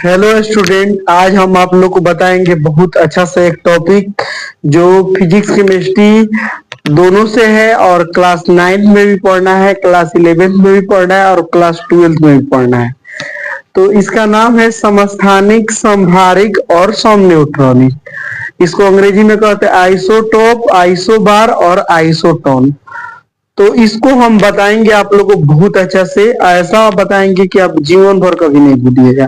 Hello student, आज हम आप लोग को बताएंगे बहुत अच्छा सा एक टॉपिक जो फिजिक्स केमिस्ट्री दोनों से है और क्लास 9 में भी पढ़ना है, क्लास 11 में भी पढ़ना है और क्लास 12 में भी पढ़ना है। तो इसका नाम है समस्थानिक, समभारिक और समन्यूट्रॉनिक। इसको अंग्रेजी में कहते हैं आइसोटोप, आइसोबार और आइसोटोन। तो इसको हम बताएंगे आप लोग को बहुत अच्छा से, ऐसा बताएंगे कि आप जीवन भर कभी नहीं भूलिएगा।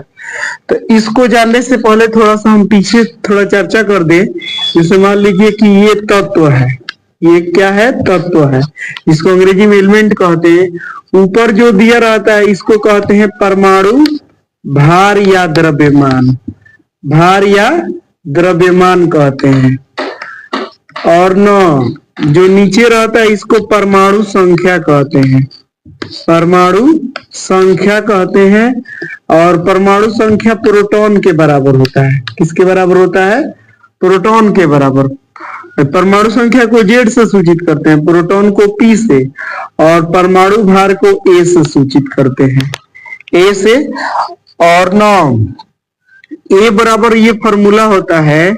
तो इसको जानने से पहले थोड़ा सा हम पीछे थोड़ा चर्चा कर दें। जैसे मान लीजिए कि ये तत्व है, ये क्या है? तत्व है। इसको अंग्रेजी में एलिमेंट कहते हैं। ऊपर जो दिया रहता है इसको कहते हैं परमाणु भार या द्रव्यमान, भार या द्रव्यमान कहते हैं। और न जो नीचे रहता है इसको परमाणु संख्या कहते हैं, परमाणु संख्या कहते हैं। और परमाणु संख्या प्रोटॉन के बराबर होता है। किसके बराबर होता है? प्रोटॉन के बराबर। परमाणु संख्या को जेड से सूचित करते हैं, प्रोटॉन को पी से, और परमाणु भार को ए से सूचित करते हैं, ए से। और न ए बराबर ये फॉर्मूला होता है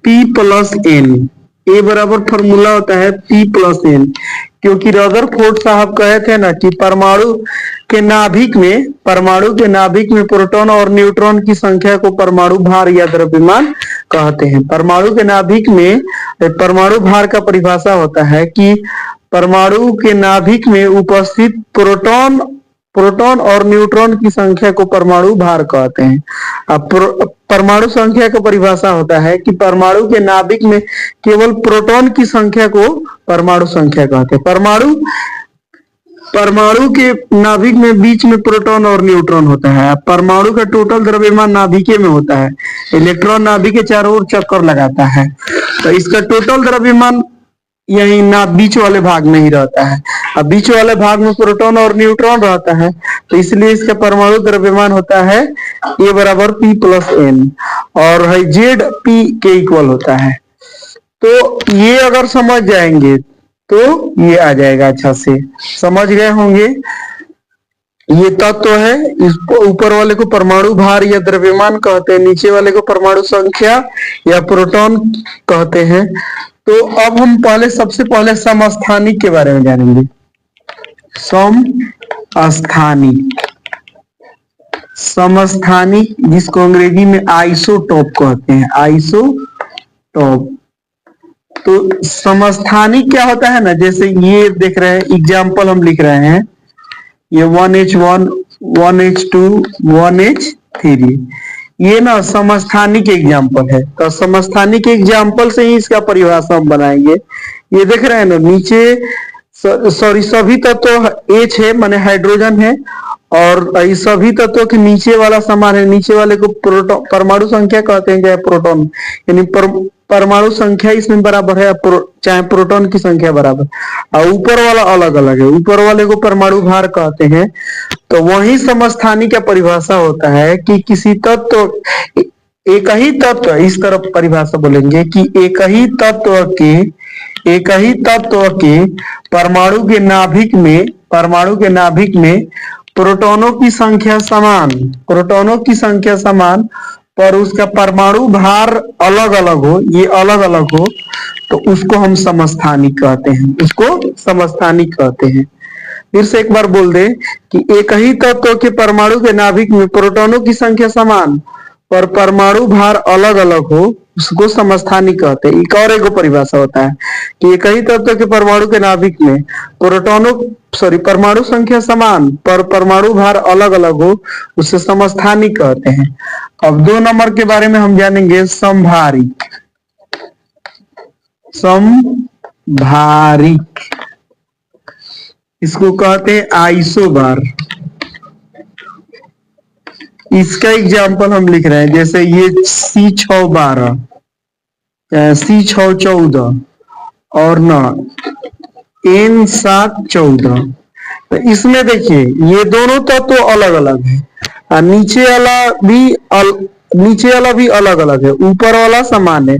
P प्लस एन। ए बराबर फॉर्मूला होता है P प्लस एन, क्योंकि रदरफोर्ड साहब कहे थे ना कि परमाणु के नाभिक में प्रोटॉन और न्यूट्रॉन की संख्या को परमाणु भार या द्रव्यमान कहते हैं। परमाणु के नाभिक में परमाणु भार का परिभाषा होता है कि परमाणु के नाभिक में उपस्थित प्रोटॉन और न्यूट्रॉन की संख्या को परमाणु भार कहते हैं। अब परमाणु संख्या का परिभाषा होता है कि परमाणु के नाभिक में केवल प्रोटॉन की संख्या को परमाणु संख्या कहते हैं। परमाणु के नाभिक में बीच में प्रोटॉन और न्यूट्रॉन होता है। परमाणु का टोटल द्रव्यमान नाभिक में होता है। इलेक्ट्रॉन नाभिक के चारों ओर चक्कर लगाता है, तो इसका टोटल द्रव्यमान यही ना बीच वाले भाग में ही रहता है। अब बीच वाले भाग में प्रोटॉन और न्यूट्रॉन रहता है, तो इसलिए इसका परमाणु द्रव्यमान होता है ए बराबर P प्लस एन, और है जेड पी के इक्वल होता है। तो ये अगर समझ जाएंगे तो ये आ जाएगा, अच्छा से समझ गए होंगे। ये तत्व है, इसको ऊपर वाले को परमाणु भार या द्रव्यमान कहते हैं, नीचे वाले को परमाणु संख्या या प्रोटॉन कहते हैं। तो अब हम सबसे पहले समस्थानिक के बारे में जानेंगे। समस्थानिक जिसको अंग्रेजी में आइसोटोप कहते हैं, आइसोटोप। तो समस्थानिक क्या होता है ना, जैसे ये देख रहे हैं, एग्जाम्पल हम लिख रहे हैं, ये 1H1, 1H2, 1H3, ये ना समस्थानिक एग्जाम्पल है। तो समस्थानिक एग्जाम्पल से ही इसका परिभाषा हम बनाएंगे। ये देख रहे हैं ना, नीचे सभी तत्व H है, माने हाइड्रोजन है, और सभी तत्वों के नीचे वाला समान है। नीचे वाले को परमाणु संख्या कहते हैं, चाहे प्रोटॉन, यानी परमाणु संख्या इसमें बराबर है, चाहे प्रोटॉन की संख्या बराबर। और ऊपर वाला अलग अलग है, ऊपर वाले को परमाणु भार कहते हैं। तो वही समस्थानिक का परिभाषा होता है कि किसी तत्व, एक ही तत्व, इस तरफ परिभाषा बोलेंगे कि एक ही तत्व के परमाणु के नाभिक में प्रोटॉनों की संख्या समान, पर उसका परमाणु भार अलग अलग हो, ये अलग अलग हो, तो उसको हम समस्थानिक कहते हैं, फिर से एक बार बोल दे कि एक ही तत्व के परमाणु के नाभिक में प्रोटॉनों की संख्या समान पर परमाणु भार अलग अलग हो, उसको समस्थानिक कहते हैं। एक और एक परिभाषा होता है कि एक ही तत्व के परमाणु के नाभिक में परमाणु संख्या समान पर परमाणु भार अलग अलग हो, उसे समस्थानिक कहते हैं। अब 2 नंबर के बारे में हम जानेंगे, समभारिक। इसको कहते हैं आइसोबार। इसका एग्जाम्पल हम लिख रहे हैं, जैसे ये C612, C614 और N714। तो इसमें देखिए ये दोनों तत्व तो अलग अलग है, और नीचे वाला भी अलग अलग है, ऊपर वाला समान है।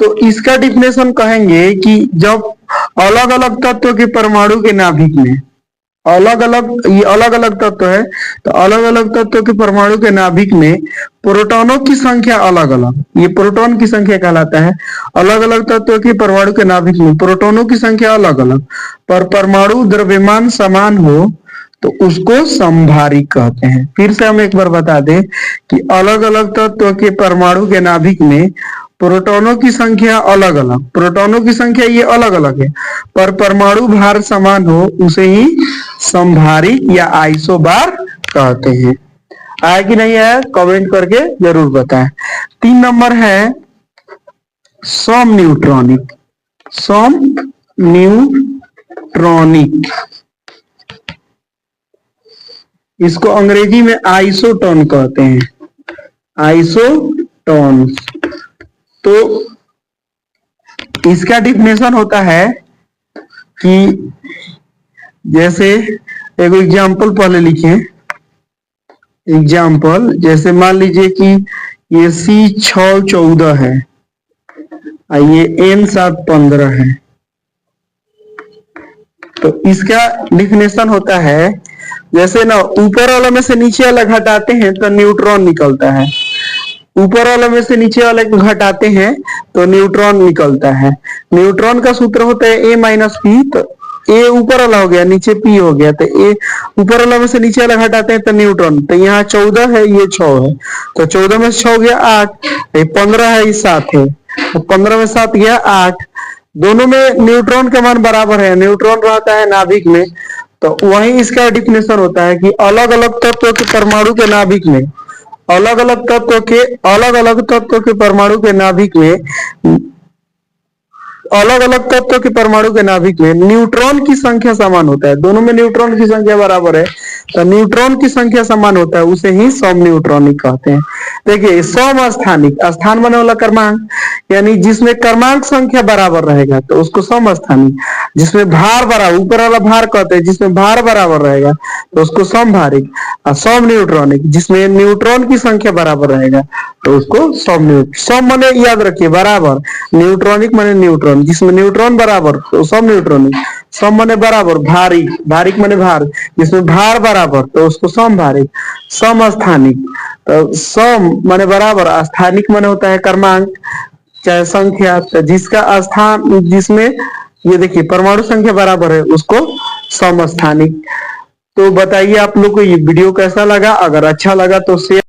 तो इसका डिफिनेशन कहेंगे कि जब अलग अलग तत्व के परमाणु के नाभिक में अलग अलग, ये अलग अलग तत्व है, तो अलग अलग तत्व के परमाणु के नाभिक में प्रोटॉनों की संख्या अलग अलग, ये प्रोटॉन की संख्या कहलाता है। अलग अलग तत्व के परमाणु के नाभिक में प्रोटॉनों की संख्या अलग अलग, पर परमाणु द्रव्यमान समान हो तो उसको समभारिक कहते हैं। फिर से हम एक बार बता दें कि अलग अलग तत्व के परमाणु के नाभिक में प्रोटॉनों की संख्या अलग अलग, प्रोटॉनों की संख्या ये अलग अलग है, पर परमाणु भार समान हो उसे ही समभारिक या आइसोबार कहते हैं। आया कि नहीं आया कमेंट करके जरूर बताएं। 3 नंबर है समन्यूट्रॉनिक। समन्यूट्रॉनिक, इसको अंग्रेजी में आइसोटोन कहते हैं, आइसोटोन। तो इसका डिफिनेशन होता है कि जैसे एक एग्जाम्पल पहले लिखे, एग्जाम्पल जैसे मान लीजिए कि ये C614 है और ये N715 है, तो इसका डिफिनेशन होता है जैसे ना ऊपर वाला में से नीचे वाला घटाते हैं तो न्यूट्रॉन निकलता है, ऊपर वाला में से नीचे वाले को घटाते हैं तो न्यूट्रॉन निकलता है। न्यूट्रॉन का सूत्र होता है A माइनस पी, तो ए ऊपर वाला हो गया, नीचे पी हो गया, तो ए ऊपर वाला में से नीचे वाला घटाते हैं तो न्यूट्रॉन। तो यहाँ 14 है, ये 6 है, तो 14 में से 6 गया 8, ये 15 है, ये 7 है, तो 15 में 7 गया 8। दोनों में न्यूट्रॉन का मान बराबर है, न्यूट्रॉन रहता है नाभिक में, तो वही इसका डिफिनेशन होता है कि अलग अलग तत्व के परमाणु के नाभिक में, अलग अलग तत्व के परमाणु के नाभिक में, अलग अलग तत्व के परमाणु के नाभिक में न्यूट्रॉन की संख्या समान होता है, दोनों में न्यूट्रॉन की संख्या बराबर है, तो न्यूट्रॉन की संख्या समान होता है, उसे ही समन्यूट्रॉनिक कहते हैं। देखिए समस्थानिक, स्थान बने वाला क्रमांक, यानी जिसमें क्रमांक संख्या बराबर रहेगा तो उसको समस्थानिक। जिसमें भार बराबर, ऊपर वाला भार कहते हैं, जिसमें भार बराबर रहेगा तो उसको समभारिक। और समन्यूट्रॉनिक, जिसमें न्यूट्रॉन की संख्या बराबर रहेगा तो उसको समन्यूट्रॉनिक। सम माने याद रखिए बराबर, न्यूट्रॉनिक माने न्यूट्रॉन, जिसमें न्यूट्रॉन बराबर तो समन्यूट्रॉनिक। सम माने बराबर, भारिक, भारिक माने भार, जिसमें भार बराबर तो उसको समभारिक। समस्थानिक, तो सम माने बराबर, स्थानिक माने होता है क्रमांक चाहे संख्या, तो जिसका स्थान, जिसमें ये देखिए परमाणु संख्या बराबर है उसको समस्थानिक। तो बताइए आप लोग को ये वीडियो कैसा लगा, अगर अच्छा लगा तो शेयर